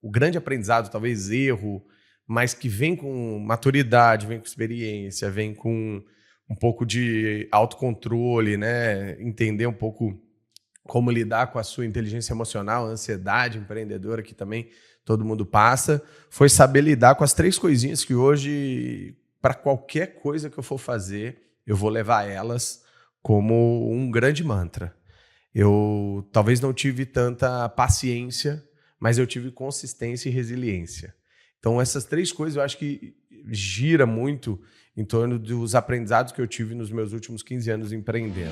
o grande aprendizado, talvez erro, mas que vem com maturidade, vem com experiência, vem com um pouco de autocontrole, né? Entender um pouco como lidar com a sua inteligência emocional, a ansiedade empreendedora que também todo mundo passa, foi saber lidar com as 3 coisinhas que hoje, para qualquer coisa que eu for fazer, eu vou levar elas como um grande mantra. Eu talvez não tive tanta paciência, mas eu tive consistência e resiliência. Então, essas 3 coisas eu acho que gira muito em torno dos aprendizados que eu tive nos meus últimos 15 anos empreendendo.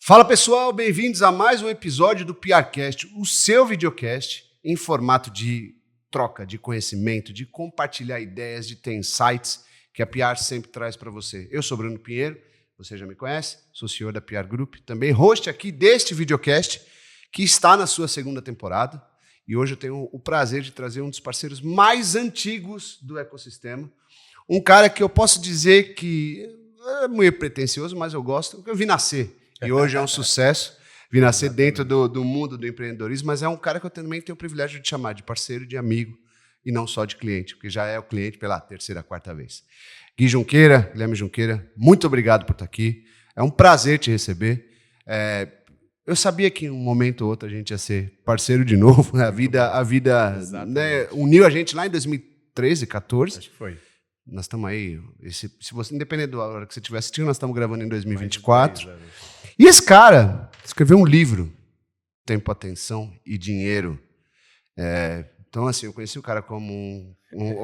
Fala pessoal, bem-vindos a mais um episódio do PRcast, o seu videocast em formato de troca de conhecimento, de compartilhar ideias, de ter insights que a PR sempre traz para você. Eu sou Bruno Pinheiro, você já me conhece, sou CEO da PR Group, também host aqui deste videocast que está na sua 2ª temporada e hoje eu tenho o prazer de trazer um dos parceiros mais antigos do ecossistema, um cara que eu posso dizer que é muito pretencioso, mas eu gosto, eu vi nascer. E hoje é um sucesso, vi nascer dentro do mundo do empreendedorismo, mas é um cara que eu também tenho o privilégio de chamar de parceiro, de amigo, e não só de cliente, porque já é o cliente pela 3ª, 4ª vez. Guilherme Junqueira, muito obrigado por estar aqui. É um prazer te receber. Eu sabia que em um momento ou outro a gente ia ser parceiro de novo. A vida né, uniu a gente lá em 2013, 14. Acho que foi. Nós estamos aí, se você, independente da hora que você estiver assistindo, nós estamos gravando em 2024. E esse cara escreveu um livro, Tempo, Atenção e Dinheiro. Então, assim, eu conheci o cara como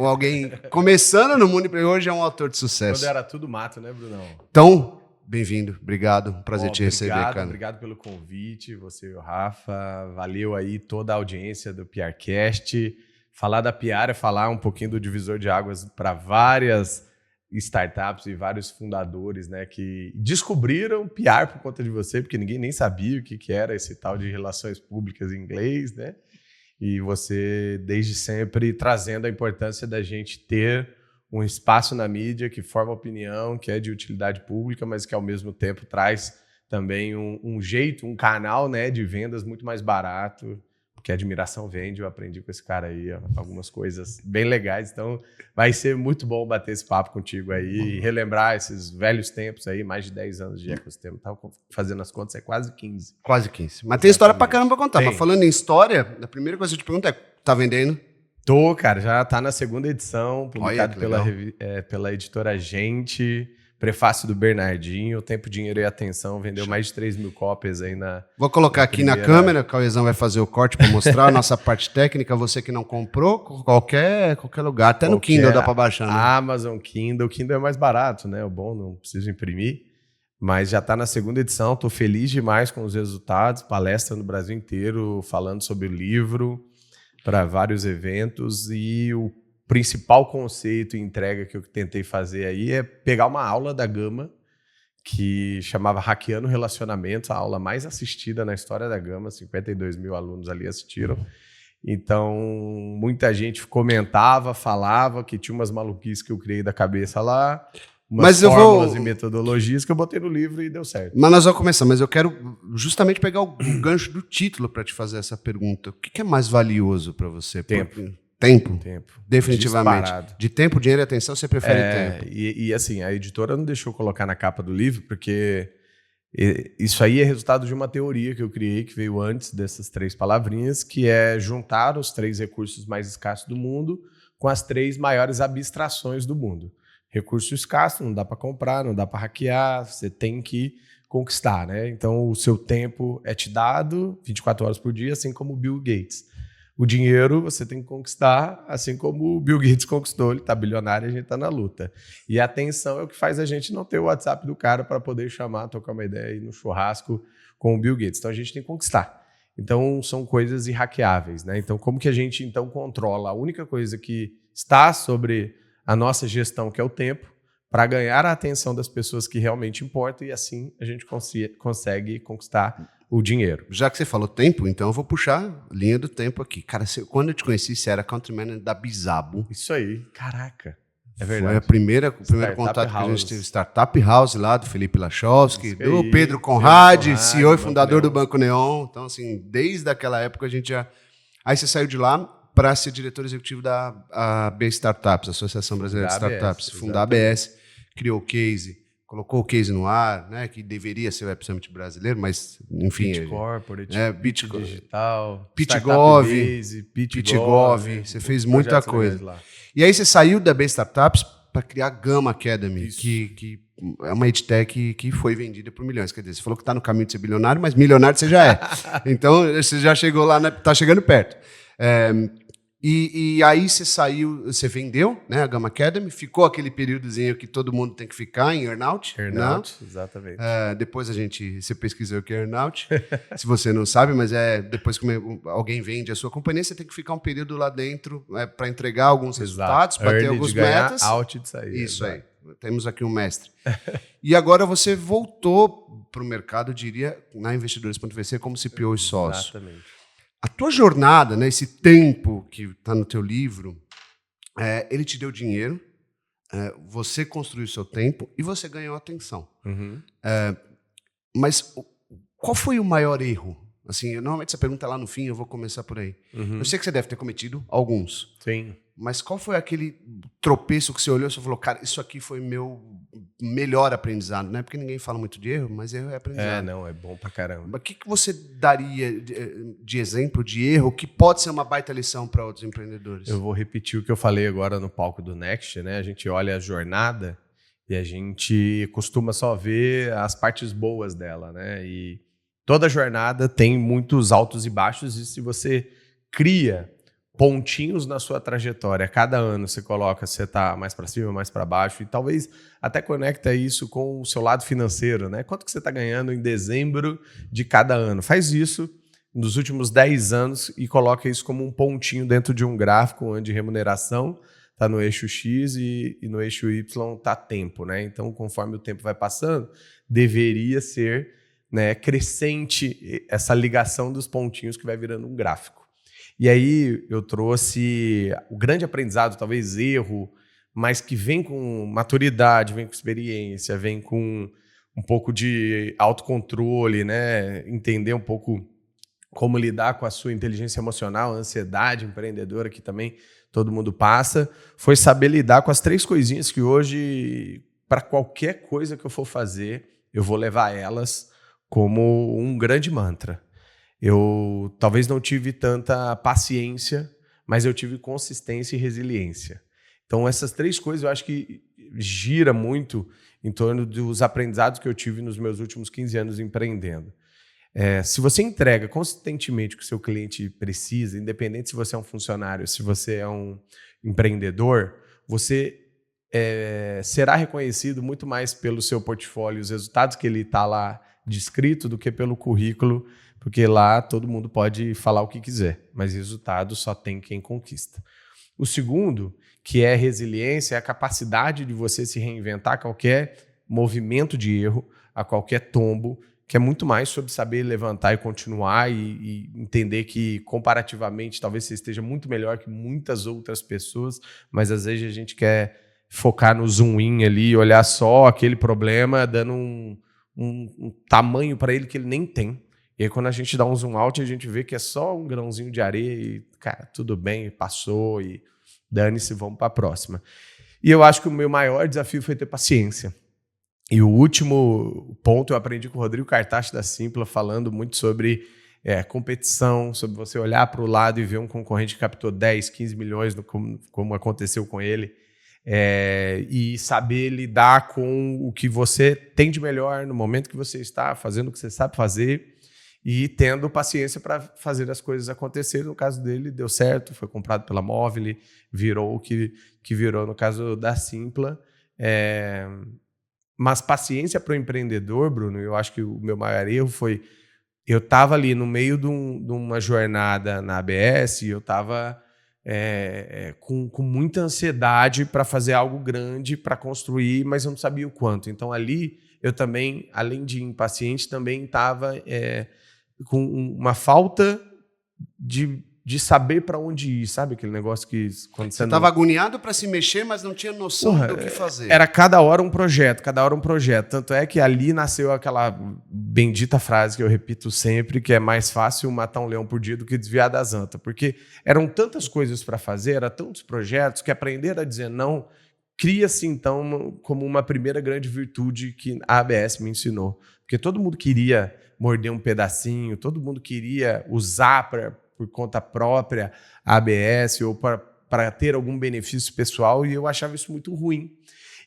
alguém começando no mundo e hoje é um autor de sucesso. Quando era tudo mato, né, Brunão? Então, bem-vindo, obrigado, prazer te receber, cara. Obrigado pelo convite, você e o Rafa, valeu aí toda a audiência do PRcast. Falar da PR é falar um pouquinho do divisor de águas para várias startups e vários fundadores, né, que descobriram PR por conta de você, porque ninguém nem sabia o que era esse tal de relações públicas em inglês, né? E você, desde sempre, trazendo a importância da gente ter um espaço na mídia que forma opinião, que é de utilidade pública, mas que, ao mesmo tempo, traz também um jeito, um canal, né, de vendas muito mais barato, porque a admiração vende. Eu aprendi com esse cara aí algumas coisas bem legais, então vai ser muito bom bater esse papo contigo aí e relembrar esses velhos tempos aí, mais de 10 anos de ecossistema. Estava fazendo as contas, é quase 15. Quase 15. Mas tem história pra caramba pra contar. Mas falando em história, a primeira coisa que eu te pergunto é, tá vendendo? Tô, cara, já tá na 2ª edição, publicado pela editora Gente. Prefácio do Bernardinho, Tempo, Dinheiro e Atenção, vendeu mais de 3 mil cópias aí na... Vou colocar aqui na câmera, o Cauezão vai fazer o corte para mostrar a nossa parte técnica. Você que não comprou, qualquer lugar, até no Kindle dá para baixar, né? Amazon, Kindle. O Kindle é mais barato, né? O bom, não preciso imprimir. Mas já tá na 2ª edição, tô feliz demais com os resultados. Palestra no Brasil inteiro, falando sobre o livro, para vários eventos. E o principal conceito e entrega que eu tentei fazer aí é pegar uma aula da Gama que chamava Hackeando Relacionamentos, a aula mais assistida na história da Gama, 52 mil alunos ali assistiram. Então, muita gente comentava, falava que tinha umas maluquices que eu criei da cabeça lá, umas fórmulas e metodologias que eu botei no livro e deu certo. Mas nós vamos começar, mas eu quero justamente pegar o gancho do título para te fazer essa pergunta. O que é mais valioso para você? Tempo. Tempo, definitivamente. Disparado. De tempo, dinheiro e atenção, você prefere tempo. E assim, a editora não deixou colocar na capa do livro, porque isso aí é resultado de uma teoria que eu criei, que veio antes dessas 3 palavrinhas, que é juntar os 3 recursos mais escassos do mundo com as 3 maiores abstrações do mundo. Recurso escasso, não dá para comprar, não dá para hackear, você tem que conquistar, né? Então, o seu tempo é te dado 24 horas por dia, assim como o Bill Gates. O dinheiro você tem que conquistar, assim como o Bill Gates conquistou, ele está bilionário e a gente está na luta. E a atenção é o que faz a gente não ter o WhatsApp do cara para poder chamar, tocar uma ideia aí no churrasco com o Bill Gates. Então a gente tem que conquistar. Então são coisas irhackeáveis, né? Então como que a gente então controla a única coisa que está sobre a nossa gestão, que é o tempo, para ganhar a atenção das pessoas que realmente importam e assim a gente consegue conquistar o dinheiro. Já que você falou tempo, então eu vou puxar linha do tempo aqui. Cara, quando eu te conheci, você era country manager da Bizabo. Isso aí, caraca. É verdade. Foi o primeiro contato que a gente teve. Startup House lá, do Felipe Lachowski, do Pedro Conrad, CEO e fundador do Banco Neon. Então, assim, desde aquela época a gente já... Aí você saiu de lá para ser diretor executivo da AB Startups, Associação Brasileira de Startups. Fundar a ABS, criou o Case, colocou o Case no ar, né, que deveria ser o Web Summit brasileiro, mas, enfim... Pitch Corporate, Pitch Digital, PitchGov, PitchGov. você fez muita coisa. E aí você saiu da AB Startups para criar a Gama Academy, que é uma edtech que foi vendida por milhões. Quer dizer, você falou que está no caminho de ser bilionário, mas milionário você já é. Então, você já chegou lá, está chegando perto. E aí você saiu, você vendeu, né, a Gama Academy, ficou aquele períodozinho que todo mundo tem que ficar em earnout. Earnout, né? Exatamente. Depois você pesquisa o que é earnout, se você não sabe, mas depois que alguém vende a sua companhia, você tem que ficar um período lá dentro para entregar alguns resultados, bater algumas metas. Out de sair. Isso aí. Temos aqui um mestre. E agora você voltou para o mercado, eu diria, na Investidores.vc como CPO e sócio. Exatamente. A tua jornada, né, esse tempo que está no teu livro, ele te deu dinheiro, você construiu o seu tempo e você ganhou atenção. Uhum. Mas qual foi o maior erro? Assim, normalmente essa pergunta é lá no fim, eu vou começar por aí. Uhum. Eu sei que você deve ter cometido alguns. Sim. Mas qual foi aquele tropeço que você olhou e você falou, cara, isso aqui foi meu melhor aprendizado, né? Porque ninguém fala muito de erro, mas erro é aprendizado. Não, é bom pra caramba. O que você daria de exemplo de erro que pode ser uma baita lição para outros empreendedores? Eu vou repetir o que eu falei agora no palco do Next, né? A gente olha a jornada e a gente costuma só ver as partes boas dela, né? E toda jornada tem muitos altos e baixos, e se você cria pontinhos na sua trajetória, cada ano você coloca, você está mais para cima, mais para baixo, e talvez até conecta isso com o seu lado financeiro, né? Quanto que você está ganhando em dezembro de cada ano? Faz isso nos últimos 10 anos e coloca isso como um pontinho dentro de um gráfico onde remuneração está no eixo X e no eixo Y está tempo, né? Então, conforme o tempo vai passando, deveria ser, né, crescente essa ligação dos pontinhos que vai virando um gráfico. E aí eu trouxe o grande aprendizado, talvez erro, mas que vem com maturidade, vem com experiência, vem com um pouco de autocontrole, né? Entender um pouco como lidar com a sua inteligência emocional, a ansiedade empreendedora que também todo mundo passa, foi saber lidar com as 3 coisinhas que hoje, para qualquer coisa que eu for fazer, eu vou levar elas como um grande mantra. Eu talvez não tive tanta paciência, mas eu tive consistência e resiliência. Então, essas 3 coisas eu acho que gira muito em torno dos aprendizados que eu tive nos meus últimos 15 anos empreendendo. Se você entrega consistentemente o que o seu cliente precisa, independente se você é um funcionário, se você é um empreendedor, você será reconhecido muito mais pelo seu portfólio, os resultados que ele está lá descrito, do que pelo currículo, porque lá todo mundo pode falar o que quiser, mas resultado só tem quem conquista. O segundo, que é resiliência, é a capacidade de você se reinventar a qualquer movimento de erro, a qualquer tombo, que é muito mais sobre saber levantar e continuar e entender que, comparativamente, talvez você esteja muito melhor que muitas outras pessoas, mas às vezes a gente quer focar no zoom in ali, olhar só aquele problema, dando um tamanho para ele que ele nem tem. E aí, quando a gente dá um zoom out, a gente vê que é só um grãozinho de areia e, cara, tudo bem, passou e dane-se, vamos para a próxima. E eu acho que o meu maior desafio foi ter paciência. E o último ponto eu aprendi com o Rodrigo Kartachi da Simpla, falando muito sobre competição, sobre você olhar para o lado e ver um concorrente que captou 10, 15 milhões, como aconteceu com ele, e saber lidar com o que você tem de melhor no momento que você está fazendo o que você sabe fazer, e tendo paciência para fazer as coisas acontecerem. No caso dele, deu certo, foi comprado pela Móvel, virou o que virou no caso da Simpla. Mas paciência para o empreendedor, Bruno, eu acho que o meu maior erro foi... Eu estava ali no meio de uma jornada na ABS, e eu estava com muita ansiedade para fazer algo grande, para construir, mas eu não sabia o quanto. Então, ali, eu também, além de impaciente, também estava... com uma falta de de saber para onde ir, sabe? Aquele negócio que quando você estava agoniado para se mexer, mas não tinha noção do que fazer. Era cada hora um projeto, cada hora um projeto. Tanto é que ali nasceu aquela bendita frase que eu repito sempre, que é mais fácil matar um leão por dia do que desviar das antas. Porque eram tantas coisas para fazer, eram tantos projetos, que aprender a dizer não cria-se, então, como uma primeira grande virtude que a ABS me ensinou. Porque todo mundo queria morder um pedacinho, todo mundo queria usar por conta própria a ABS ou para ter algum benefício pessoal, e eu achava isso muito ruim.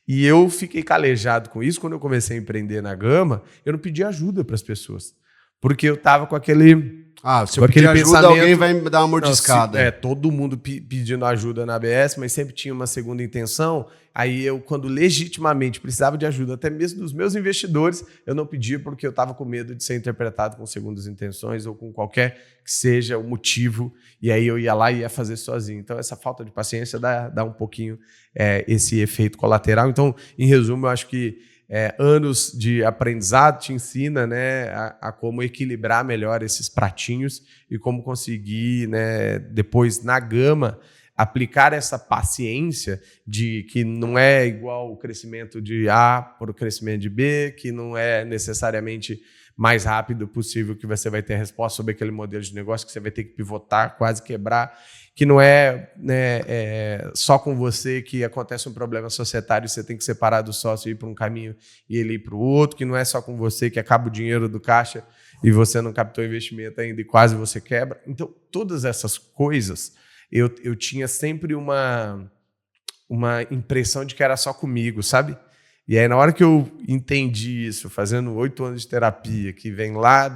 E eu fiquei calejado com isso. Quando eu comecei a empreender na Gama, eu não pedi ajuda para as pessoas, porque eu estava com aquele... se eu pedir ajuda, alguém vai me dar uma mordiscada. Não, todo mundo pedindo ajuda na ABS, mas sempre tinha uma segunda intenção. Aí eu, quando legitimamente precisava de ajuda, até mesmo dos meus investidores, eu não pedia porque eu estava com medo de ser interpretado com segundas intenções ou com qualquer que seja o motivo. E aí eu ia lá e ia fazer sozinho. Então essa falta de paciência dá um pouquinho esse efeito colateral. Então, em resumo, eu acho que anos de aprendizado te ensina, né, a como equilibrar melhor esses pratinhos e como conseguir, né, depois na Gama aplicar essa paciência de que não é igual o crescimento de A para o crescimento de B, que não é necessariamente mais rápido possível que você vai ter resposta sobre aquele modelo de negócio, que você vai ter que pivotar, quase quebrar, que não é, né, só com você que acontece um problema societário e você tem que separar do sócio e ir para um caminho e ele ir para o outro, que não é só com você que acaba o dinheiro do caixa e você não captou investimento ainda e quase você quebra. Então, todas essas coisas, eu tinha sempre uma impressão de que era só comigo, sabe? E aí, na hora que eu entendi isso, fazendo 8 anos de terapia, que vem lá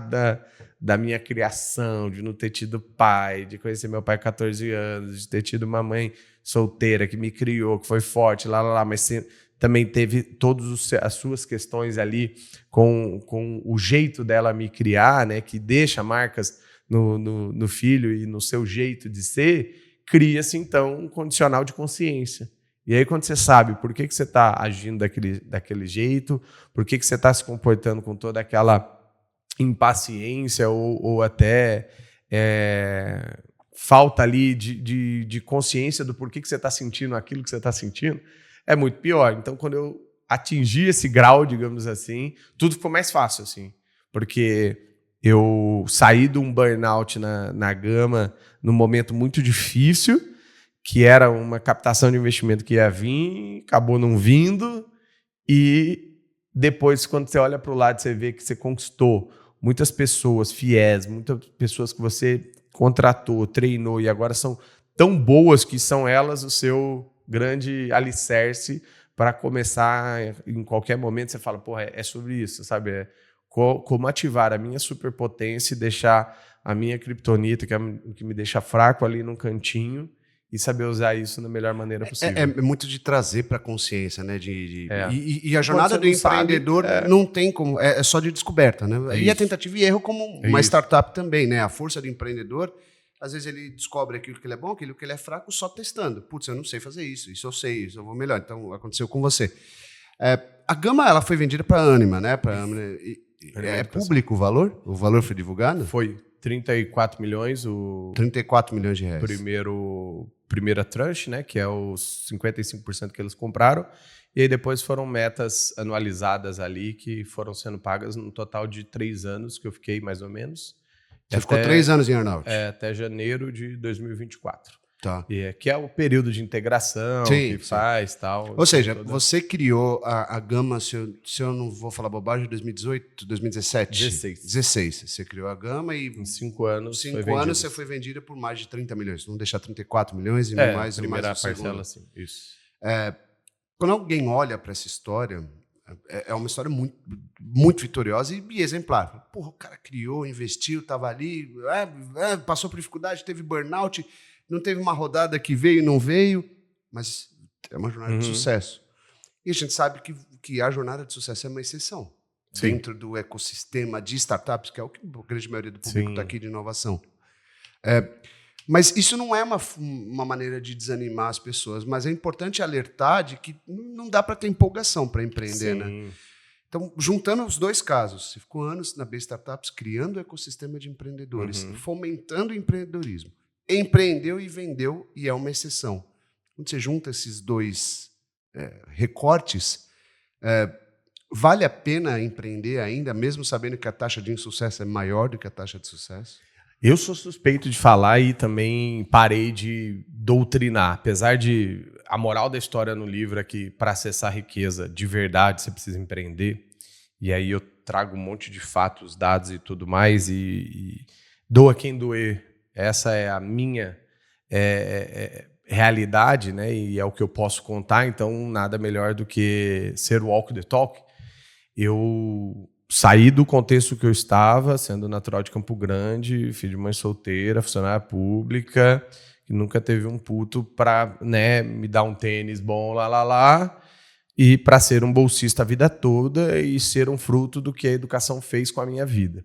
da minha criação, de não ter tido pai, de conhecer meu pai há 14 anos, de ter tido uma mãe solteira que me criou, que foi forte, mas também teve todas as suas questões ali com o jeito dela me criar, né, que deixa marcas no filho e no seu jeito de ser, cria-se, então, um condicional de consciência. E aí, quando você sabe por que você está agindo daquele jeito, por que você está se comportando com toda aquela impaciência ou até falta ali de consciência do porquê que você está sentindo aquilo que você está sentindo, é muito pior. Então, quando eu atingi esse grau, digamos assim, tudo ficou mais fácil, assim, porque eu saí de um burnout na Gama num momento muito difícil, que era uma captação de investimento que ia vir, acabou não vindo, e depois, quando você olha para o lado, você vê que você conquistou muitas pessoas fiéis, muitas pessoas que você contratou, treinou, e agora são tão boas que são elas o seu grande alicerce para começar em qualquer momento. Você fala, porra, é sobre isso, sabe? Como ativar a minha superpotência e deixar a minha criptonita, que me deixa fraco ali num cantinho, e saber usar isso da melhor maneira possível. É muito de trazer para a consciência, né? E a jornada do empreendedor não tem como... É só de descoberta, né? E a tentativa e erro como uma startup também, né? A força do empreendedor, às vezes ele descobre aquilo que ele é bom, aquilo que ele é fraco, só testando. Putz, eu não sei fazer isso eu sei, isso eu vou melhor. Então, aconteceu com você. A Gama, ela foi vendida para a Anima, né? É público o valor? O valor foi divulgado? Foi 34 milhões. 34 milhões de reais. Primeira tranche, né, que é os 55% que eles compraram, e aí depois foram metas anualizadas ali que foram sendo pagas no total de 3 anos, que eu fiquei mais ou menos. Você ficou 3 anos em earnout? Até janeiro de 2024. Tá. Que é o período de integração que faz tal. Ou seja, você criou a Gama, se eu não vou falar bobagem, 2018, 2017? 16. Você criou a Gama e... Em 5 anos 5 anos você foi vendida por mais de 30 milhões. Vamos deixar 34 milhões e mais a primeira mais parcela, sim. Isso. Quando alguém olha para essa história, é uma história muito, muito vitoriosa e exemplar. Porra, o cara criou, investiu, estava ali, passou por dificuldade, teve burnout... Não teve uma rodada que veio e não veio, mas é uma jornada de sucesso. E a gente sabe que a jornada de sucesso é uma exceção dentro do ecossistema de startups, que é o que a grande maioria do público está aqui de inovação. Mas isso não é uma maneira de desanimar as pessoas, mas é importante alertar de que não dá para ter empolgação para empreender, né? Então, juntando os dois casos, você ficou anos na B Startups criando o ecossistema de empreendedores, fomentando o empreendedorismo. empreendeu e vendeu e é uma exceção. Quando você junta esses dois recortes, vale a pena empreender ainda, mesmo sabendo que a taxa de insucesso é maior do que a taxa de sucesso? Eu sou suspeito de falar e também parei de doutrinar. Apesar de a moral da história no livro é que para acessar riqueza de verdade você precisa empreender. E aí eu trago um monte de fatos, dados e tudo mais e doa quem doer. Essa é a minha realidade, né? E é o que eu posso contar. Então nada melhor do que ser o walk the talk. Eu saí do contexto que eu estava, sendo natural de Campo Grande, filho de mãe solteira, funcionária pública, que nunca teve um puto para, né, me dar um tênis bom, e para ser um bolsista a vida toda e ser um fruto do que a educação fez com a minha vida.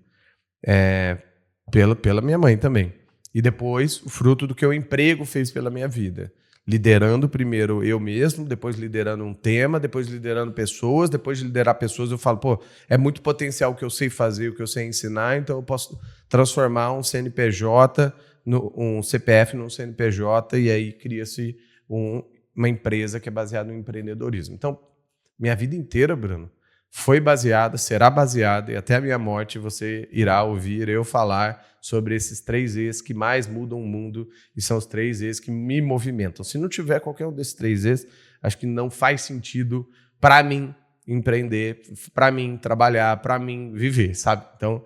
Pela minha mãe também. E depois, o fruto do que o emprego fez pela minha vida. Liderando primeiro eu mesmo, depois liderando um tema, depois liderando pessoas, depois de liderar pessoas eu falo, pô, é muito potencial o que eu sei fazer, o que eu sei ensinar, então eu posso transformar um CNPJ, um CPF num CNPJ e aí cria-se uma empresa que é baseada no empreendedorismo. Então, minha vida inteira, Bruno, foi baseada, será baseada, e até a minha morte você irá ouvir eu falar sobre esses 3 E's que mais mudam o mundo e são os 3 E's que me movimentam. Se não tiver qualquer um desses 3 E's, acho que não faz sentido para mim empreender, para mim trabalhar, para mim viver, sabe? Então,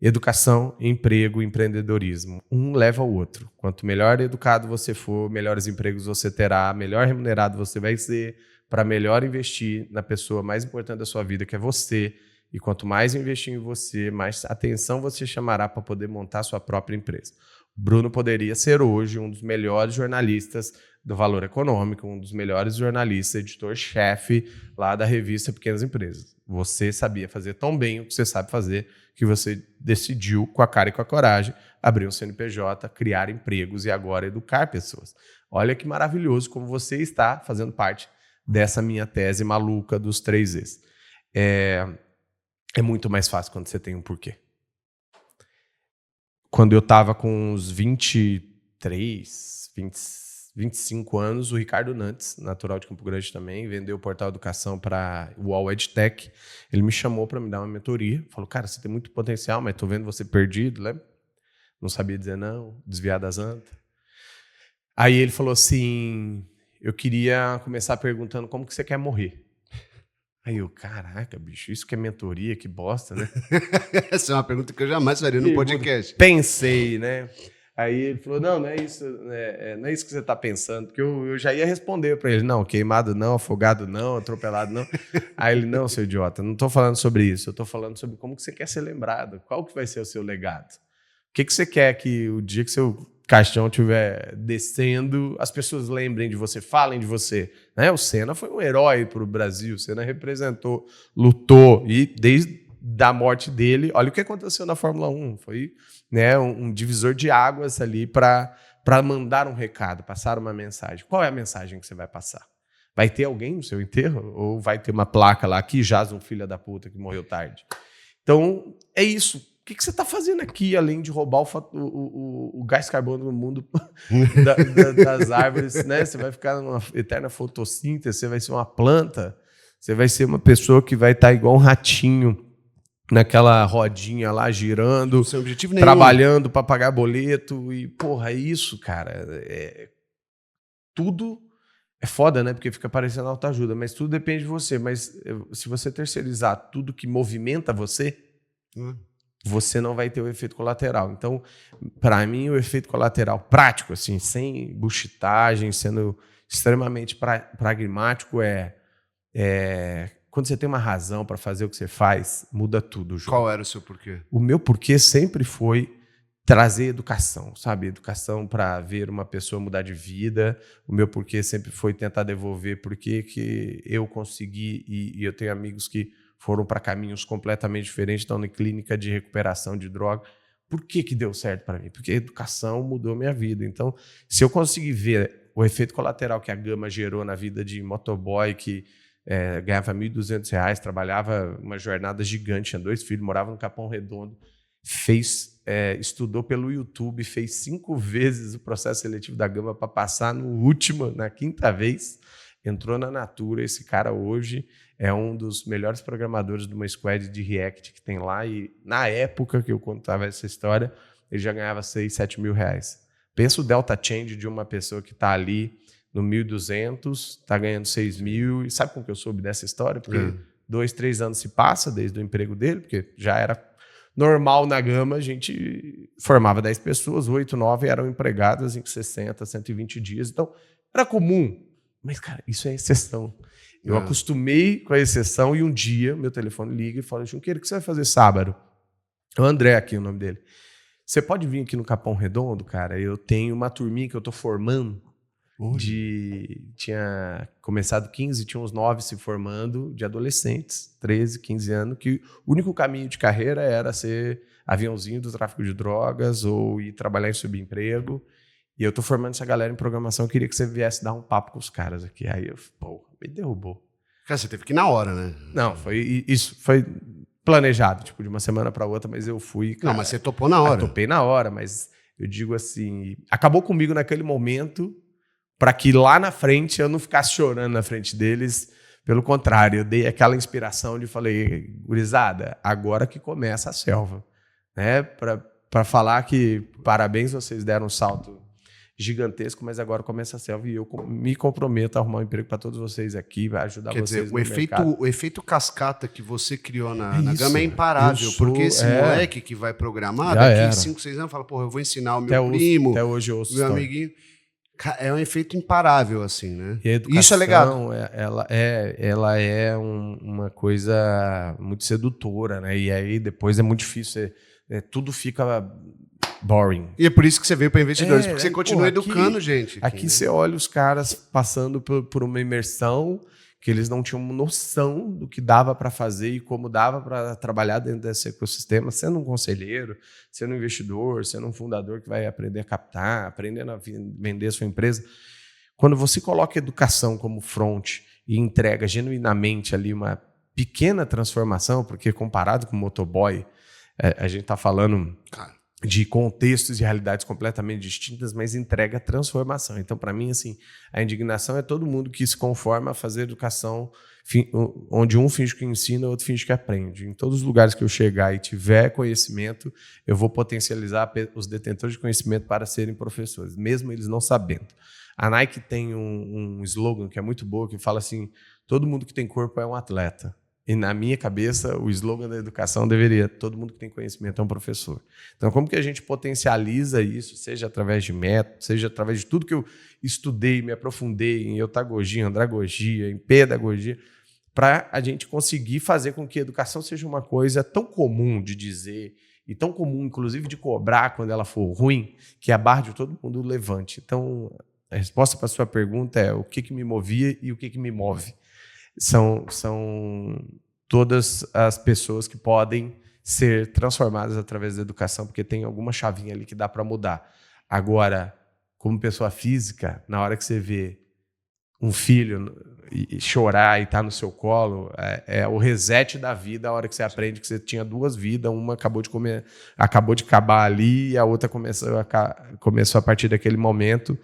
educação, emprego, empreendedorismo. Um leva ao outro. Quanto melhor educado você for, melhores empregos você terá, melhor remunerado você vai ser, para melhor investir na pessoa mais importante da sua vida, que é você. E quanto mais investir em você, mais atenção você chamará para poder montar a sua própria empresa. O Bruno poderia ser hoje um dos melhores jornalistas do Valor Econômico, um dos melhores jornalistas, editor-chefe lá da revista Pequenas Empresas. Você sabia fazer tão bem o que você sabe fazer, que você decidiu, com a cara e com a coragem, abrir um CNPJ, criar empregos e agora educar pessoas. Olha que maravilhoso como você está fazendo parte dessa minha tese maluca dos 3 E's. É muito mais fácil quando você tem um porquê. Quando eu estava com uns 25 anos, o Ricardo Nantes, natural de Campo Grande também, vendeu o Portal Educação para o UOL EdTech. Ele me chamou para me dar uma mentoria. Falou, cara, você tem muito potencial, mas estou vendo você perdido, lembra? Não sabia dizer não, desviar das antas. Aí ele falou assim, eu queria começar perguntando como que você quer morrer. Aí eu, caraca, bicho, isso que é mentoria, que bosta, né? Essa é uma pergunta que eu jamais faria no podcast. Pensei, né? Aí ele falou, não é isso, não é isso que você está pensando, porque eu já ia responder para ele, não, queimado não, afogado não, atropelado não. Aí ele, não, seu idiota, não estou falando sobre isso, eu estou falando sobre como que você quer ser lembrado, qual que vai ser o seu legado. O que você quer que o dia que seu caixão estiver descendo, as pessoas lembrem de você, falem de você. Né? O Senna foi um herói para o Brasil, o Senna representou, lutou, e desde a morte dele, olha o que aconteceu na Fórmula 1, foi, né, um divisor de águas ali para mandar um recado, passar uma mensagem. Qual é a mensagem que você vai passar? Vai ter alguém no seu enterro? Ou vai ter uma placa lá, aqui jaz um filho da puta que morreu tarde? Então, é isso. O que você está fazendo aqui, além de roubar o gás carbono no mundo das árvores? Né? Você vai ficar numa eterna fotossíntese, você vai ser uma planta, você vai ser uma pessoa que vai estar igual um ratinho naquela rodinha lá, girando, sem objetivo trabalhando para pagar boleto. E, porra, é isso, cara. Tudo é foda, né? Porque fica parecendo autoajuda, mas tudo depende de você. Mas se você terceirizar tudo que movimenta você... você não vai ter o efeito colateral. Então, para mim, o efeito colateral prático, assim, sem buchitagem, sendo extremamente pragmático, quando você tem uma razão para fazer o que você faz, muda tudo. João. Qual era o seu porquê? O meu porquê sempre foi trazer educação, sabe? Educação para ver uma pessoa mudar de vida. O meu porquê sempre foi tentar devolver porque que eu consegui, e eu tenho amigos que foram para caminhos completamente diferentes, estão na clínica de recuperação de droga. Por que deu certo para mim? Porque a educação mudou a minha vida. Então, se eu conseguir ver o efeito colateral que a Gama gerou na vida de motoboy que ganhava R$ 1.200, trabalhava uma jornada gigante, tinha 2 filhos, morava no Capão Redondo, estudou pelo YouTube, fez 5 vezes o processo seletivo da Gama para passar na 5ª vez, entrou na Natura. Esse cara hoje é um dos melhores programadores de uma squad de React que tem lá, e na época que eu contava essa história, ele já ganhava 6, 7 mil reais. Pensa o delta change de uma pessoa que está ali no 1.200, está ganhando 6 mil, e sabe como que eu soube dessa história? Porque 2, 3 anos se passa desde o emprego dele, porque já era normal na Gama, a gente formava 10 pessoas, 8, 9 eram empregadas em 60, 120 dias. Então, era comum. Mas, cara, isso é exceção. Eu acostumei com a exceção, e um dia meu telefone liga e fala: Junqueira, o que você vai fazer sábado? É o André aqui, o nome dele. Você pode vir aqui no Capão Redondo, cara? Eu tenho uma turminha que eu tô formando. Tinha começado 15, tinha uns 9 se formando, de adolescentes, 13, 15 anos, que o único caminho de carreira era ser aviãozinho do tráfico de drogas ou ir trabalhar em subemprego. E eu tô formando essa galera em programação, eu queria que você viesse dar um papo com os caras aqui. Aí eu, me derrubou. Cara, você teve que ir na hora, né? Não, isso foi planejado, tipo, de uma semana para outra, mas eu fui... Cara, não, mas você topou na hora. Eu topei na hora, mas eu digo assim, acabou comigo naquele momento, para que lá na frente eu não ficasse chorando na frente deles. Pelo contrário, eu dei aquela inspiração de falei: gurizada, agora que começa a selva, né? Para falar que parabéns, vocês deram um salto gigantesco, mas agora começa a selva, e eu me comprometo a arrumar um emprego para todos vocês aqui, vai ajudar Quer vocês dizer, no mercado. o efeito cascata que você criou na Gama é imparável, porque esse moleque que vai programar, daqui 5, 6 anos, fala: eu vou ensinar o meu primo, até hoje eu ouço meu história. amiguinho. É um efeito imparável, assim, né? E a educação, isso é legal. Ela é uma coisa muito sedutora, né? E aí depois é muito difícil, tudo fica boring. E é por isso que você veio para investidores, porque você continua educando gente. Aqui você olha os caras passando por uma imersão que eles não tinham noção do que dava para fazer e como dava para trabalhar dentro desse ecossistema, sendo um conselheiro, sendo um investidor, sendo um fundador que vai aprender a captar, aprendendo a vender a sua empresa. Quando você coloca educação como front e entrega genuinamente ali uma pequena transformação, porque comparado com o motoboy, a gente está falando de contextos e realidades completamente distintas, mas entrega transformação. Então, para mim, assim, a indignação é todo mundo que se conforma a fazer educação onde um finge que ensina, outro finge que aprende. Em todos os lugares que eu chegar e tiver conhecimento, eu vou potencializar os detentores de conhecimento para serem professores, mesmo eles não sabendo. A Nike tem um slogan que é muito bom, que fala assim: todo mundo que tem corpo é um atleta. E na minha cabeça, o slogan da educação deveria: todo mundo que tem conhecimento é um professor. Então, como que a gente potencializa isso, seja através de método, seja através de tudo que eu estudei, me aprofundei em eutagogia, andragogia, em pedagogia, para a gente conseguir fazer com que a educação seja uma coisa tão comum de dizer e tão comum, inclusive, de cobrar quando ela for ruim, que a barra de todo mundo levante. Então, a resposta para a sua pergunta é: o que me movia e o que me move. São todas as pessoas que podem ser transformadas através da educação, porque tem alguma chavinha ali que dá para mudar. Agora, como pessoa física, na hora que você vê um filho e chorar e estar no seu colo, é o reset da vida, a hora que você aprende que você tinha 2 vidas, uma acabou de acabar ali e a outra começou a partir daquele momento.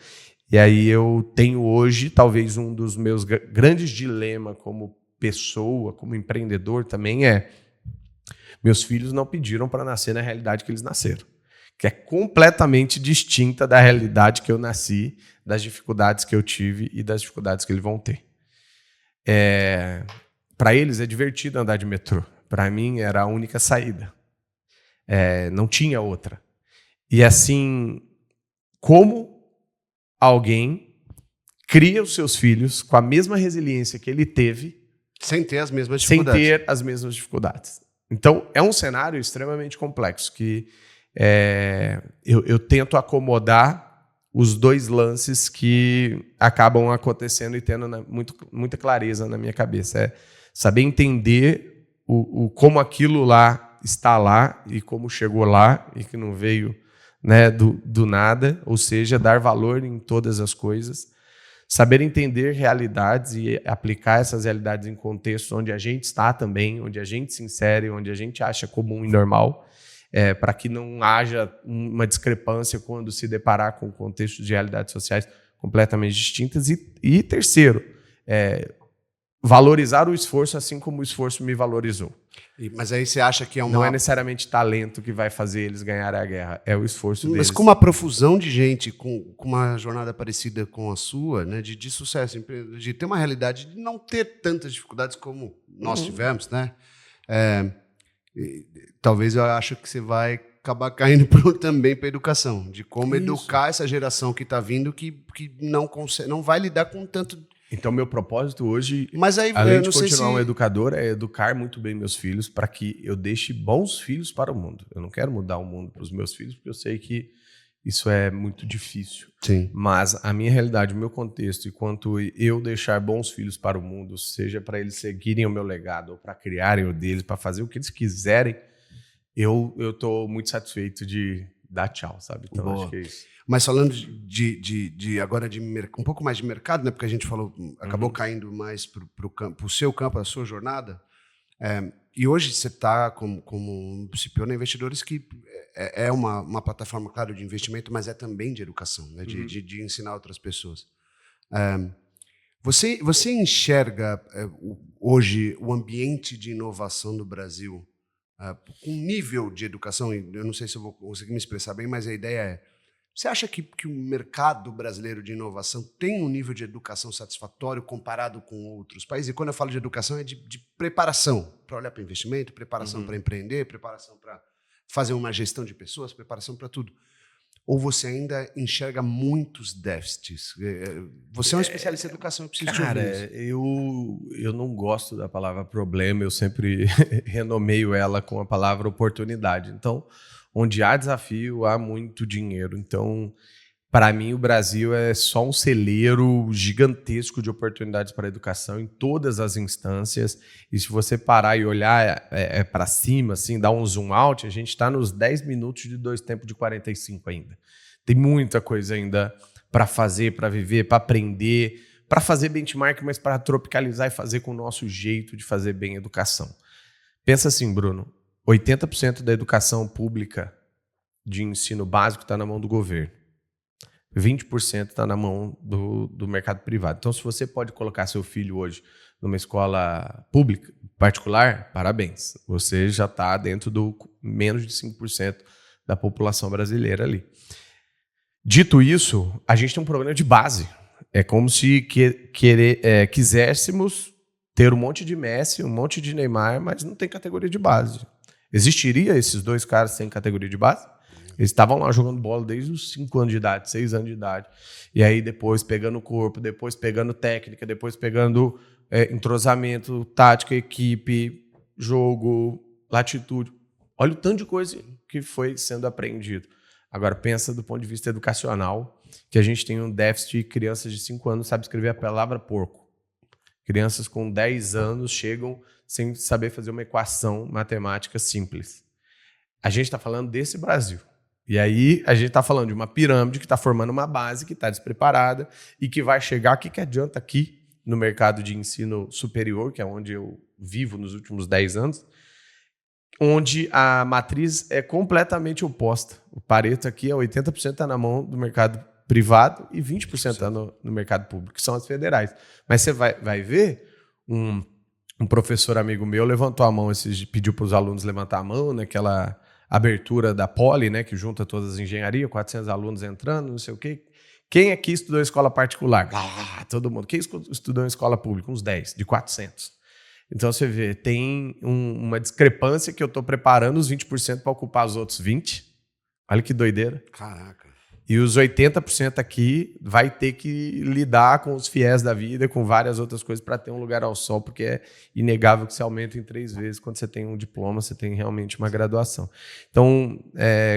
E aí eu tenho hoje, talvez um dos meus grandes dilemas como pessoa, como empreendedor também meus filhos não pediram para nascer na realidade que eles nasceram, que é completamente distinta da realidade que eu nasci, das dificuldades que eu tive e das dificuldades que eles vão ter. Para eles é divertido andar de metrô. Para mim era a única saída. Não tinha outra. E assim, como alguém cria os seus filhos com a mesma resiliência que ele teve, sem ter as mesmas dificuldades. Então, é um cenário extremamente complexo que eu tento acomodar os 2 lances que acabam acontecendo e tendo muita clareza na minha cabeça. Saber entender como aquilo lá está lá e como chegou lá e que não veio, né, do nada, ou seja, dar valor em todas as coisas, saber entender realidades e aplicar essas realidades em contextos onde a gente está também, onde a gente se insere, onde a gente acha comum e normal, para que não haja uma discrepância quando se deparar com contextos de realidades sociais completamente distintas. E terceiro, valorizar o esforço assim como o esforço me valorizou. Mas aí você acha que Não é necessariamente talento que vai fazer eles ganharem a guerra, é o esforço deles. Mas com uma profusão de gente com uma jornada parecida com a sua, né, de sucesso, de ter uma realidade de não ter tantas dificuldades como nós tivemos, né? Talvez eu acho que você vai acabar caindo também para a educação, de como educar essa geração que está vindo que não vai lidar com tanto... Então, meu propósito hoje, mas aí, além de continuar um educador, é educar muito bem meus filhos para que eu deixe bons filhos para o mundo. Eu não quero mudar o mundo para os meus filhos, porque eu sei que isso é muito difícil. Sim. Mas a minha realidade, o meu contexto, enquanto eu deixar bons filhos para o mundo, seja para eles seguirem o meu legado, ou para criarem o deles, para fazer o que eles quiserem, eu estou muito satisfeito de dar tchau, sabe? Então, Boa. acho que é isso. Mas falando agora de um pouco mais de mercado, né? Porque a gente falou, acabou caindo mais para o seu campo, a sua jornada. E hoje você está como CPO na Investidores, que é uma plataforma, claro, de investimento, mas é também de educação, né? De ensinar outras pessoas. Você enxerga hoje o ambiente de inovação do Brasil com nível de educação? Eu não sei se eu vou conseguir me expressar bem, mas a ideia é: você acha que o mercado brasileiro de inovação tem um nível de educação satisfatório comparado com outros países? E quando eu falo de educação, é de preparação para olhar para investimento, preparação para empreender, preparação para fazer uma gestão de pessoas, preparação para tudo. Ou você ainda enxerga muitos déficits? Você é um especialista em educação, eu preciso te ouvir isso. Eu não gosto da palavra problema, eu sempre renomeio ela com a palavra oportunidade. Então, onde há desafio, há muito dinheiro. Então, para mim, o Brasil é só um celeiro gigantesco de oportunidades para a educação em todas as instâncias. E se você parar e olhar para cima, assim, dar um zoom out, a gente está nos 10 minutos de 2 tempos de 45 ainda. Tem muita coisa ainda para fazer, para viver, para aprender, para fazer benchmark, mas para tropicalizar e fazer com o nosso jeito de fazer bem a educação. Pensa assim, Bruno. 80% da educação pública de ensino básico está na mão do governo. 20% está na mão do mercado privado. Então, se você pode colocar seu filho hoje numa escola pública, particular, parabéns. Você já está dentro do menos de 5% da população brasileira ali. Dito isso, a gente tem um problema de base. É como se quiséssemos ter um monte de Messi, um monte de Neymar, mas não tem categoria de base. Existiria esses 2 caras sem categoria de base? Eles estavam lá jogando bola desde os 5 anos de idade, 6 anos de idade. E aí depois pegando corpo, depois pegando técnica, depois pegando entrosamento, tática, equipe, jogo, latitude. Olha o tanto de coisa que foi sendo aprendido. Agora pensa do ponto de vista educacional, que a gente tem um déficit de crianças de 5 anos sabem escrever a palavra porco. Crianças com 10 anos chegam sem saber fazer uma equação matemática simples. A gente está falando desse Brasil. E aí a gente está falando de uma pirâmide que está formando uma base que está despreparada e que vai chegar, o que adianta aqui no mercado de ensino superior, que é onde eu vivo nos últimos 10 anos, onde a matriz é completamente oposta. O Pareto aqui é 80% está na mão do mercado privado e 20% está no mercado público, que são as federais. Mas você vai ver um professor amigo meu levantou a mão, pediu para os alunos levantar a mão naquela abertura da Poli, né, que junta todas as engenharias, 400 alunos entrando, não sei o quê. Quem aqui estudou em escola particular? Todo mundo. Quem estudou em escola pública? Uns 10, de 400. Então você vê, tem uma discrepância que eu estou preparando os 20% para ocupar os outros 20%. Olha que doideira. Caraca. E os 80% aqui vai ter que lidar com os fiéis da vida, com várias outras coisas para ter um lugar ao sol, porque é inegável que você aumenta em 3 vezes. Quando você tem um diploma, você tem realmente uma graduação. Então,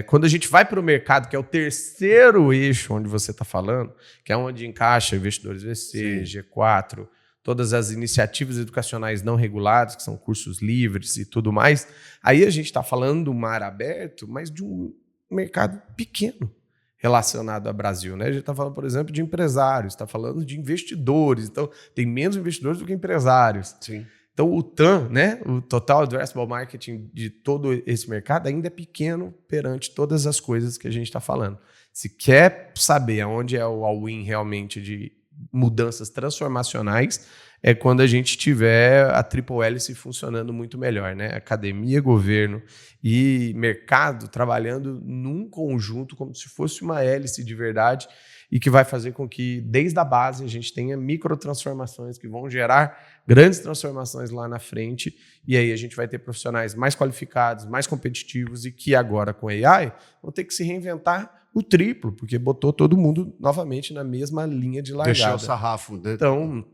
quando a gente vai para o mercado, que é o terceiro eixo onde você está falando, que é onde encaixa Investidores VC, Sim. G4, todas as iniciativas educacionais não reguladas, que são cursos livres e tudo mais, aí a gente está falando do mar aberto, mas de um mercado pequeno relacionado ao Brasil, né? A gente está falando, por exemplo, de empresários, está falando de investidores, então tem menos investidores do que empresários. Sim. Então, o TAM, né, o Total Addressable Marketing de todo esse mercado ainda é pequeno perante todas as coisas que a gente está falando. Se quer saber aonde é o all-in realmente de mudanças transformacionais, é quando a gente tiver a triple hélice funcionando muito melhor, né? Academia, governo e mercado trabalhando num conjunto como se fosse uma hélice de verdade e que vai fazer com que, desde a base, a gente tenha microtransformações que vão gerar grandes transformações lá na frente, e aí a gente vai ter profissionais mais qualificados, mais competitivos e que agora, com AI, vão ter que se reinventar o triplo, porque botou todo mundo novamente na mesma linha de largada. Deixou o sarrafo. Né? Então,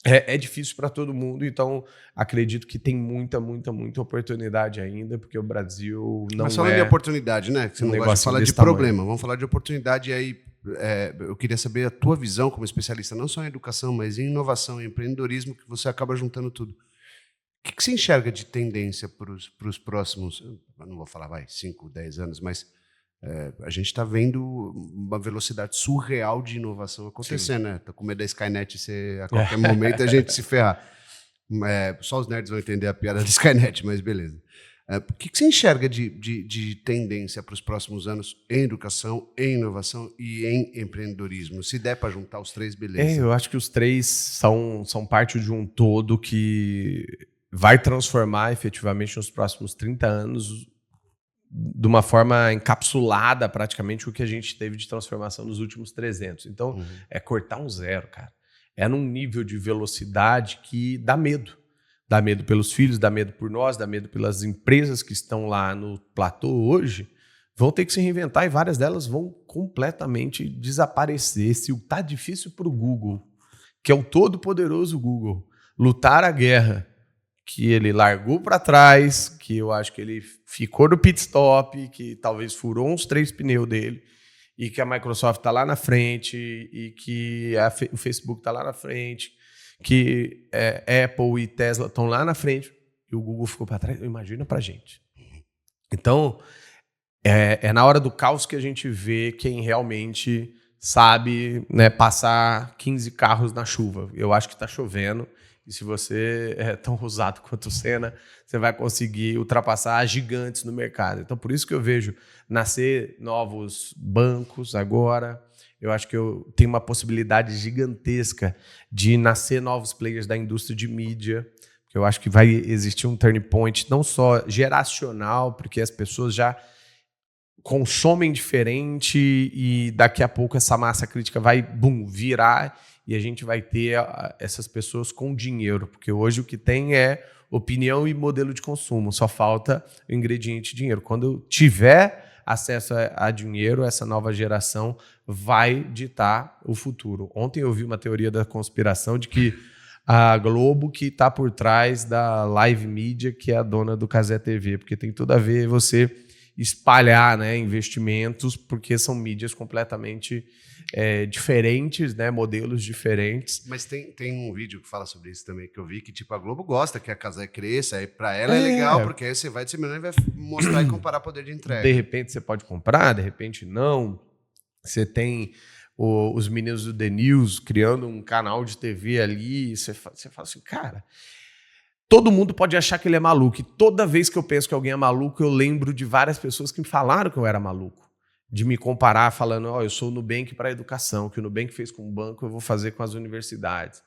é difícil para todo mundo, então acredito que tem muita oportunidade ainda, porque o Brasil não Mas falando de oportunidade, né? Que você não gosta de falar de problema. Vamos falar de oportunidade e aí. Eu queria saber a tua visão como especialista, não só em educação, mas em inovação, em empreendedorismo, que você acaba juntando tudo. O que você enxerga de tendência para os próximos, eu não vou falar, 5, 10 anos, mas a gente está vendo uma velocidade surreal de inovação acontecer, né? Tô com medo da Skynet ser a qualquer momento a gente se ferrar. Só os nerds vão entender a piada da Skynet, mas beleza. O que você enxerga de tendência para os próximos anos em educação, em inovação e em empreendedorismo? Se der para juntar os três, beleza. Eu acho que os três são parte de um todo que vai transformar efetivamente nos próximos 30 anos de uma forma encapsulada praticamente o que a gente teve de transformação nos últimos 300. Então, é cortar um zero, cara. É num nível de velocidade que dá medo. Dá medo pelos filhos, dá medo por nós, dá medo pelas empresas que estão lá no platô hoje, vão ter que se reinventar e várias delas vão completamente desaparecer. Se tá difícil para o Google, que é o todo-poderoso Google, lutar a guerra que ele largou para trás, que eu acho que ele ficou no pit stop, que talvez furou uns 3 pneus dele, e que a Microsoft está lá na frente, e que o Facebook está lá na frente, que Apple e Tesla estão lá na frente e o Google ficou para trás, imagina para a gente. Então, é na hora do caos que a gente vê quem realmente sabe, né, passar 15 carros na chuva. Eu acho que está chovendo e se você é tão ousado quanto o Senna, você vai conseguir ultrapassar gigantes no mercado. Então, por isso que eu vejo nascer novos bancos agora. Eu acho que eu tenho uma possibilidade gigantesca de nascer novos players da indústria de mídia, porque eu acho que vai existir um turning point não só geracional, porque as pessoas já consomem diferente e daqui a pouco essa massa crítica vai virar e a gente vai ter essas pessoas com dinheiro, porque hoje o que tem é opinião e modelo de consumo, só falta o ingrediente dinheiro. Quando eu tiver acesso a dinheiro, essa nova geração vai ditar o futuro. Ontem eu vi uma teoria da conspiração de que a Globo que está por trás da Live Media, que é a dona do Cazé TV, porque tem tudo a ver você espalhar, né, investimentos, porque são mídias completamente diferentes, né, modelos diferentes. Mas tem um vídeo que fala sobre isso também, que eu vi, que tipo, a Globo gosta que a Cazé cresça, aí para ela é legal, porque aí você vai disseminar e vai mostrar e comparar poder de entrega. De repente você pode comprar, de repente não. Você tem os meninos do The News criando um canal de TV ali, você fala assim, cara, todo mundo pode achar que ele é maluco, e toda vez que eu penso que alguém é maluco, eu lembro de várias pessoas que me falaram que eu era maluco, de me comparar falando, eu sou o Nubank para a educação, que o Nubank fez com o banco, eu vou fazer com as universidades.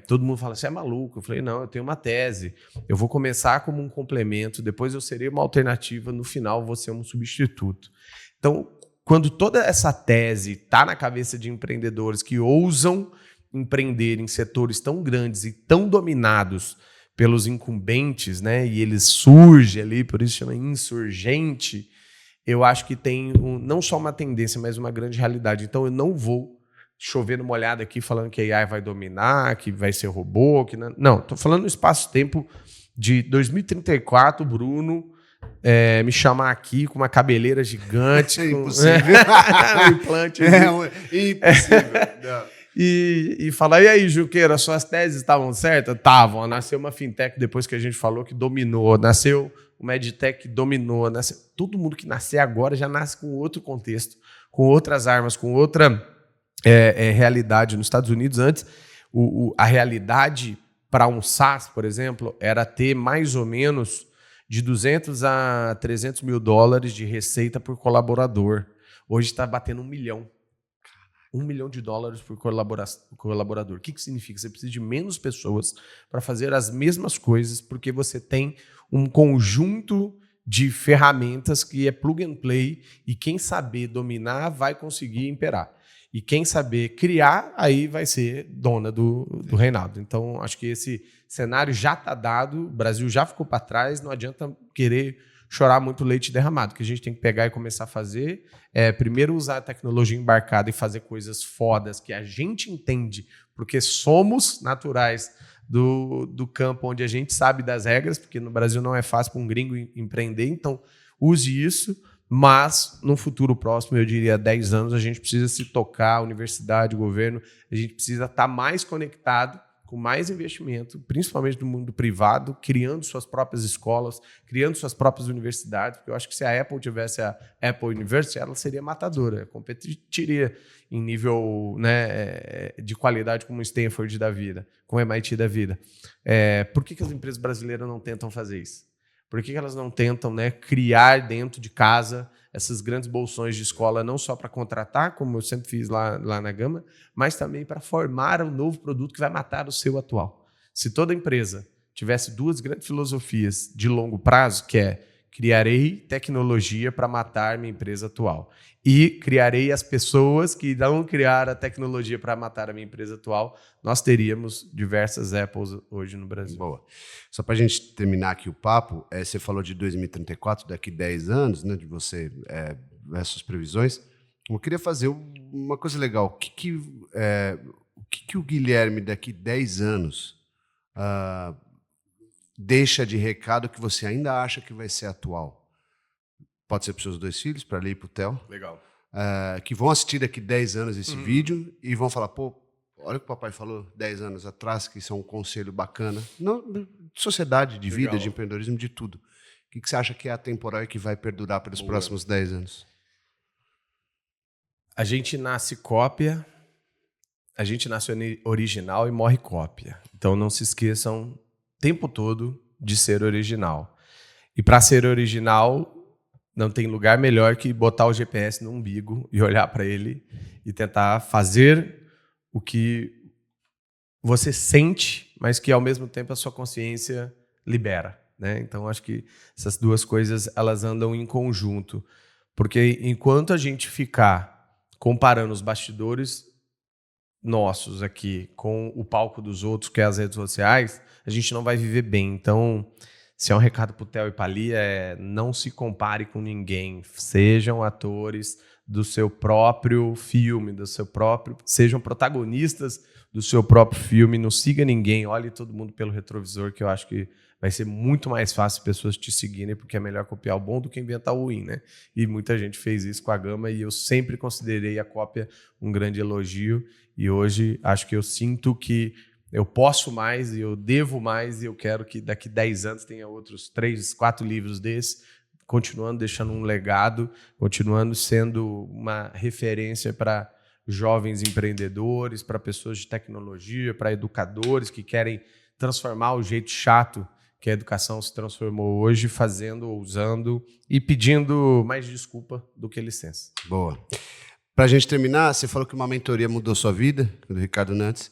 Todo mundo fala, você é maluco? Eu falei, não, eu tenho uma tese, eu vou começar como um complemento, depois eu serei uma alternativa, no final eu vou ser um substituto. Então, quando toda essa tese está na cabeça de empreendedores que ousam empreender em setores tão grandes e tão dominados pelos incumbentes, né, e eles surgem ali, por isso chama insurgente, eu acho que tem não só uma tendência, mas uma grande realidade. Então eu não vou chover numa olhada aqui falando que a AI vai dominar, que vai ser robô, que não, estou falando no espaço-tempo de 2034, Bruno me chamar aqui com uma cabeleira gigante. Impossível. Um implante. Impossível. E falar, e aí, Juqueira, suas teses estavam certas? Estavam. Nasceu uma fintech depois que a gente falou que dominou. Nasceu uma edtech que dominou. Todo mundo que nascer agora já nasce com outro contexto, com outras armas, com outra realidade. Nos Estados Unidos, antes, a realidade para um SaaS, por exemplo, era ter mais ou menos de 200 a 300 mil dólares de receita por colaborador. Hoje está batendo 1 milhão. 1 milhão de dólares por colaborador. O que significa? Você precisa de menos pessoas para fazer as mesmas coisas, porque você tem um conjunto de ferramentas que é plug and play, e quem saber dominar vai conseguir imperar. E quem saber criar, aí vai ser dona do reinado. Então, acho que esse cenário já está dado, o Brasil já ficou para trás, não adianta querer chorar muito leite derramado. O que a gente tem que pegar e começar a fazer é, primeiro, usar a tecnologia embarcada e fazer coisas fodas que a gente entende, porque somos naturais do campo onde a gente sabe das regras, porque no Brasil não é fácil para um gringo empreender, então use isso. Mas, no futuro próximo, eu diria 10 anos, a gente precisa se tocar, universidade, governo, a gente precisa estar mais conectado, com mais investimento, principalmente do mundo privado, criando suas próprias escolas, criando suas próprias universidades, porque eu acho que se a Apple tivesse a Apple University, ela seria matadora, competiria em nível, né, de qualidade como o Stanford da vida, com o MIT da vida. Por que as empresas brasileiras não tentam fazer isso? Por que elas não tentam, né, criar dentro de casa essas grandes bolsões de escola, não só para contratar, como eu sempre fiz lá na Gama, mas também para formar um novo produto que vai matar o seu atual? Se toda empresa tivesse 2 grandes filosofias de longo prazo, que é criarei tecnologia para matar minha empresa atual e criarei as pessoas que irão criar a tecnologia para matar a minha empresa atual, nós teríamos diversas Apples hoje no Brasil. Boa. Só para a gente terminar aqui o papo, você falou de 2034, daqui 10 anos, né, de você, essas previsões. Eu queria fazer uma coisa legal. O que o Guilherme, daqui 10 anos, deixa de recado que você ainda acha que vai ser atual? Pode ser para os seus 2 filhos, para a Lei e para o Theo. Legal. Que vão assistir daqui 10 anos esse vídeo e vão falar, pô, olha o que o papai falou 10 anos atrás, que isso é um conselho bacana. Não, de sociedade, de vida, de empreendedorismo, de tudo. O que você acha que é atemporal e que vai perdurar pelos próximos 10 anos? A gente nasce cópia, a gente nasce original e morre cópia. Então não se esqueçam o tempo todo de ser original. E para ser original, não tem lugar melhor que botar o GPS no umbigo e olhar para ele e tentar fazer o que você sente, mas que ao mesmo tempo a sua consciência libera, né? Então acho que essas 2 coisas elas andam em conjunto, porque enquanto a gente ficar comparando os bastidores nossos aqui com o palco dos outros, que é as redes sociais, a gente não vai viver bem. Então, se é um recado para o Theo e para a Lia, não se compare com ninguém. Sejam atores do seu próprio filme, sejam protagonistas do seu próprio filme. Não siga ninguém, olhe todo mundo pelo retrovisor, que eu acho que vai ser muito mais fácil pessoas te seguirem, porque é melhor copiar o bom do que inventar o ruim, né? E muita gente fez isso com a Gama, e eu sempre considerei a cópia um grande elogio, e hoje acho que eu sinto que eu posso mais, e eu devo mais, e eu quero que daqui 10 anos tenha outros 3, 4 livros desses, continuando deixando um legado, continuando sendo uma referência para jovens empreendedores, para pessoas de tecnologia, para educadores que querem transformar o jeito chato que a educação se transformou hoje, fazendo, usando e pedindo mais desculpa do que licença. Boa. Para a gente terminar, você falou que uma mentoria mudou sua vida, do Ricardo Nantes.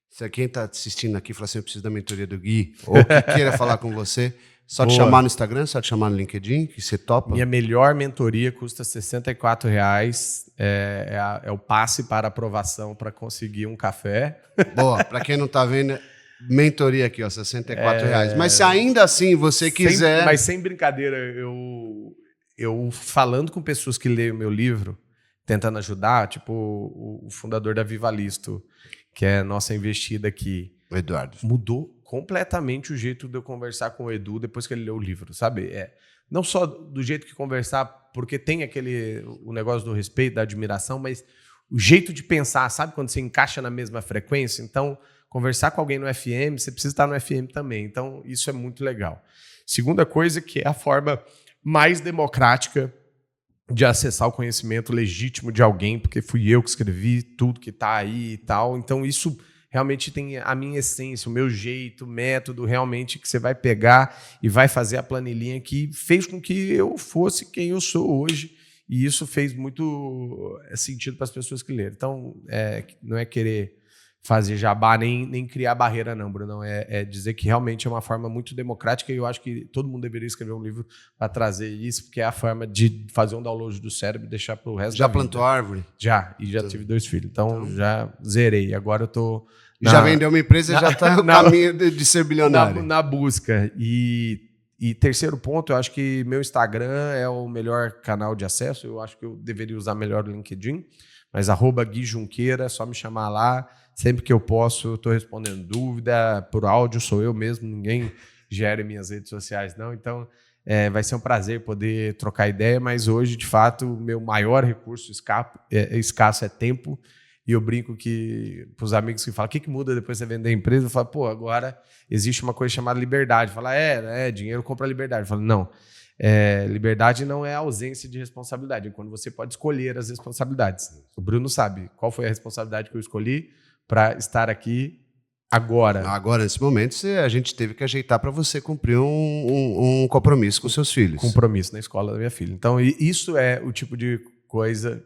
Se quem está assistindo aqui fala assim, eu preciso da mentoria do Gui, ou que queira falar com você, só te chamar no Instagram, só te chamar no LinkedIn, que você topa? Minha melhor mentoria custa R$ 64,00. É o passe para aprovação para conseguir um café. Boa, para quem não está vendo, mentoria aqui, ó, R$ 64,00. Mas se ainda assim você quiser... Mas sem brincadeira, eu falando com pessoas que leem o meu livro, tentando ajudar, tipo o fundador da Vivalisto, que é a nossa investida aqui. O Eduardo. Mudou completamente o jeito de eu conversar com o Edu depois que ele leu o livro, sabe? Não só do jeito que conversar, porque tem o negócio do respeito, da admiração, mas o jeito de pensar, sabe? Quando você encaixa na mesma frequência. Então, conversar com alguém no FM, você precisa estar no FM também. Então, isso é muito legal. Segunda coisa, que é a forma mais democrática de acessar o conhecimento legítimo de alguém, porque fui eu que escrevi tudo que está aí e tal. Então, isso realmente tem a minha essência, o meu jeito, o método, realmente que você vai pegar e vai fazer a planilhinha que fez com que eu fosse quem eu sou hoje. E isso fez muito sentido para as pessoas que leram. Então, não é querer fazer jabá nem criar barreira, não, Bruno. É dizer que realmente é uma forma muito democrática e eu acho que todo mundo deveria escrever um livro para trazer isso, porque é a forma de fazer um download do cérebro e deixar para o resto da vida. Já plantou árvore? Já, e já tive 2 filhos. Então, já zerei. Agora eu tô... Já vendeu uma empresa e já está no caminho de ser bilionário. Na busca. E terceiro ponto, eu acho que meu Instagram é o melhor canal de acesso. Eu acho que eu deveria usar melhor o LinkedIn. Mas @Gui Junqueira, é só me chamar lá. Sempre que eu posso, eu estou respondendo dúvida. Por áudio, sou eu mesmo. Ninguém gera minhas redes sociais, não. Então, vai ser um prazer poder trocar ideia. Mas hoje, de fato, o meu maior recurso escasso é tempo. E eu brinco que, para os amigos que falam, o que muda depois de você vender a empresa? Eu falo, agora existe uma coisa chamada liberdade. Fala, dinheiro compra liberdade. Eu falo, não. Liberdade não é a ausência de responsabilidade, é quando você pode escolher as responsabilidades. O Bruno sabe qual foi a responsabilidade que eu escolhi para estar aqui agora. Agora, nesse momento, a gente teve que ajeitar para você cumprir um compromisso com seus filhos. Compromisso na escola da minha filha. Então, isso é o tipo de coisa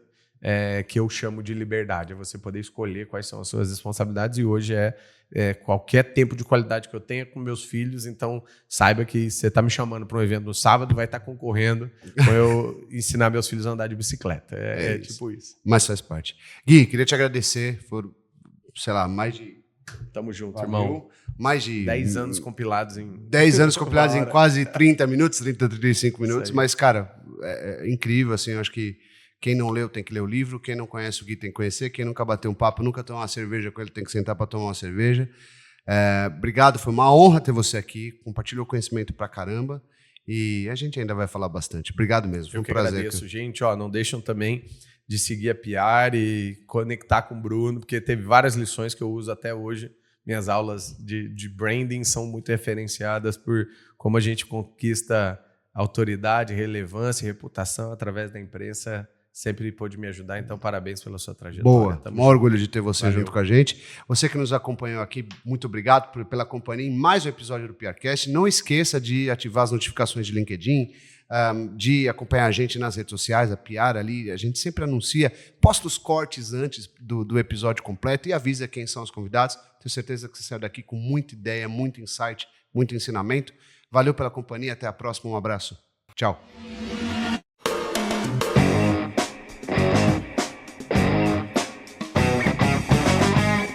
que eu chamo de liberdade, é você poder escolher quais são as suas responsabilidades e hoje qualquer tempo de qualidade que eu tenha com meus filhos, então saiba que você está me chamando para um evento no sábado, vai estar concorrendo com eu ensinar meus filhos a andar de bicicleta. É tipo isso. Mas faz parte. Gui, queria te agradecer por, sei lá, mais de... Tamo junto, irmão. Mais de... 10 anos compilados em... 10 anos compilados em quase 30 minutos, 35 minutos, mas, cara, é incrível, assim, eu acho que quem não leu tem que ler o livro, quem não conhece o Gui tem que conhecer, quem nunca bateu um papo, nunca tomou uma cerveja com ele, tem que sentar para tomar uma cerveja. Obrigado, foi uma honra ter você aqui, compartilhou conhecimento pra caramba e a gente ainda vai falar bastante. Obrigado mesmo, foi um prazer. Eu agradeço, gente, não deixam também de seguir a PR e conectar com o Bruno, porque teve várias lições que eu uso até hoje. Minhas aulas de branding são muito referenciadas por como a gente conquista autoridade, relevância e reputação através da imprensa. Sempre pôde me ajudar, então parabéns pela sua trajetória. Boa, um orgulho de ter você junto com a gente. Você que nos acompanhou aqui, muito obrigado pela companhia em mais um episódio do PRcast. Não esqueça de ativar as notificações de LinkedIn, de acompanhar a gente nas redes sociais, a PR ali, a gente sempre anuncia, posta os cortes antes do episódio completo e avisa quem são os convidados. Tenho certeza que você saiu daqui com muita ideia, muito insight, muito ensinamento. Valeu pela companhia, até a próxima, um abraço. Tchau.